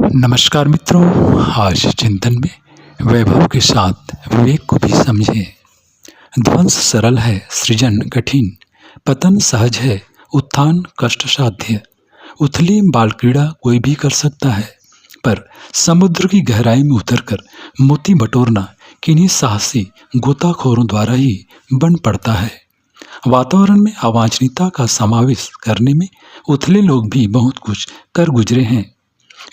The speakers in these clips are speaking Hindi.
नमस्कार मित्रों, आज चिंतन में वैभव के साथ विवेक को भी समझें। ध्वंस सरल है, सृजन कठिन, पतन सहज है, उत्थान कष्ट साध्य। उथली बाल क्रीड़ा कोई भी कर सकता है, पर समुद्र की गहराई में उतरकर मोती बटोरना किन्हीं साहसी गोताखोरों द्वारा ही बन पड़ता है। वातावरण में अवांछनीयता का समावेश करने में उथले लोग भी बहुत कुछ कर गुजरे हैं।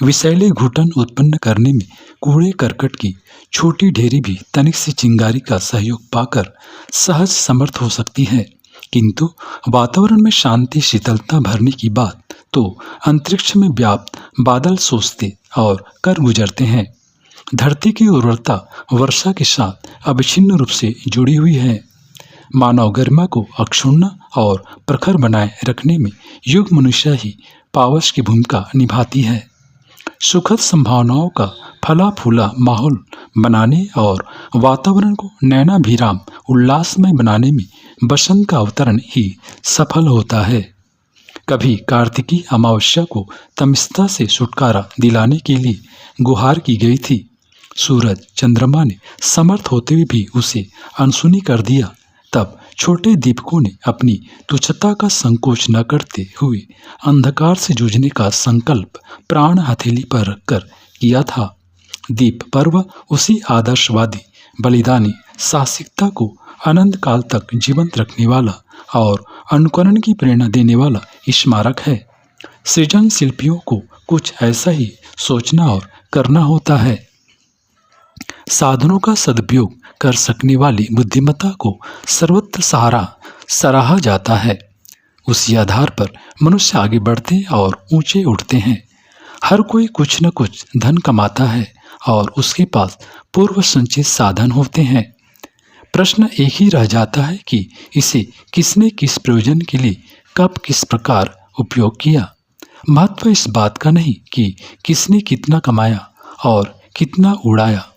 विषैले घुटन उत्पन्न करने में कूड़े करकट की छोटी ढेरी भी तनिक सी चिंगारी का सहयोग पाकर सहज समर्थ हो सकती है, किंतु वातावरण में शांति शीतलता भरने की बात तो अंतरिक्ष में व्याप्त बादल सोचते और कर गुजरते हैं। धरती की उर्वरता वर्षा के साथ अविच्छिन्न रूप से जुड़ी हुई है। मानव गरिमा को अक्षुण्ण और प्रखर बनाए रखने में युग मनुष्य ही पावश की भूमिका निभाती है। सुखद संभावनाओं का फला फूला माहौल बनाने और वातावरण को नैनाभिराम उल्लासमय बनाने में बसंत का अवतरण ही सफल होता है। कभी कार्तिकी अमावस्या को तमस्ता से छुटकारा दिलाने के लिए गुहार की गई थी। सूरज चंद्रमा ने समर्थ होते हुए भी उसे अनसुनी कर दिया। तब छोटे दीपकों ने अपनी तुच्छता का संकोच न करते हुए अंधकार से जूझने का संकल्प प्राण हथेली पर रखकर किया था। दीप पर्व उसी आदर्शवादी बलिदानी साहसिकता को अनंत काल तक जीवंत रखने वाला और अनुकरण की प्रेरणा देने वाला स्मारक है। सृजन शिल्पियों को कुछ ऐसा ही सोचना और करना होता है। साधनों का सदुपयोग कर सकने वाली बुद्धिमत्ता को सर्वत्र सराहा जाता है। उसी आधार पर मनुष्य आगे बढ़ते और ऊंचे उठते हैं। हर कोई कुछ न कुछ धन कमाता है और उसके पास पूर्व संचित साधन होते हैं। प्रश्न एक ही रह जाता है कि इसे किसने किस प्रयोजन के लिए कब किस प्रकार उपयोग किया। महत्व इस बात का नहीं कि किसने कितना कमाया और कितना उड़ाया।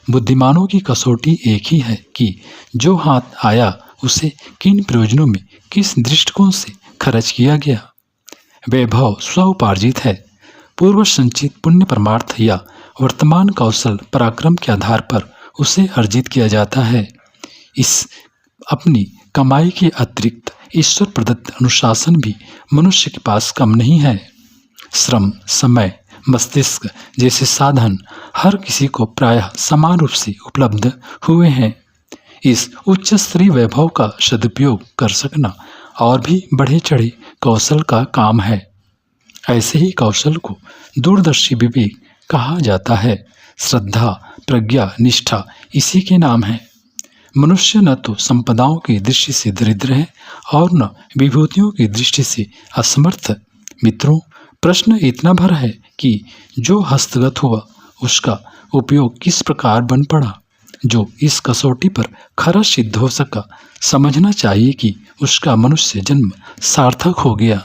बुद्धिमानों की कसौटी एक ही है कि जो हाथ आया उसे किन प्रयोजनों में किस दृष्टिकोण से खर्च किया गया। वैभव स्वउपार्जित है। पूर्व संचित पुण्य परमार्थ या वर्तमान कौशल पराक्रम के आधार पर उसे अर्जित किया जाता है। इस अपनी कमाई के अतिरिक्त ईश्वर प्रदत्त अनुशासन भी मनुष्य के पास कम नहीं है। श्रम, समय, मस्तिष्क जैसे साधन हर किसी को प्रायः समान रूप से उपलब्ध हुए हैं। इस उच्च स्तरीय वैभव का सदुपयोग कर सकना और भी बढ़े चढ़े कौशल का काम है। ऐसे ही कौशल को दूरदर्शी विवेक कहा जाता है। श्रद्धा, प्रज्ञा, निष्ठा इसी के नाम है। मनुष्य न तो संपदाओं की दृष्टि से दरिद्र है और न विभूतियों की दृष्टि से असमर्थ। मित्रों, प्रश्न इतना भर है कि जो हस्तगत हुआ उसका उपयोग किस प्रकार बन पड़ा। जो इस कसौटी पर खरा सिद्ध हो सका, समझना चाहिए कि उसका मनुष्य जन्म सार्थक हो गया।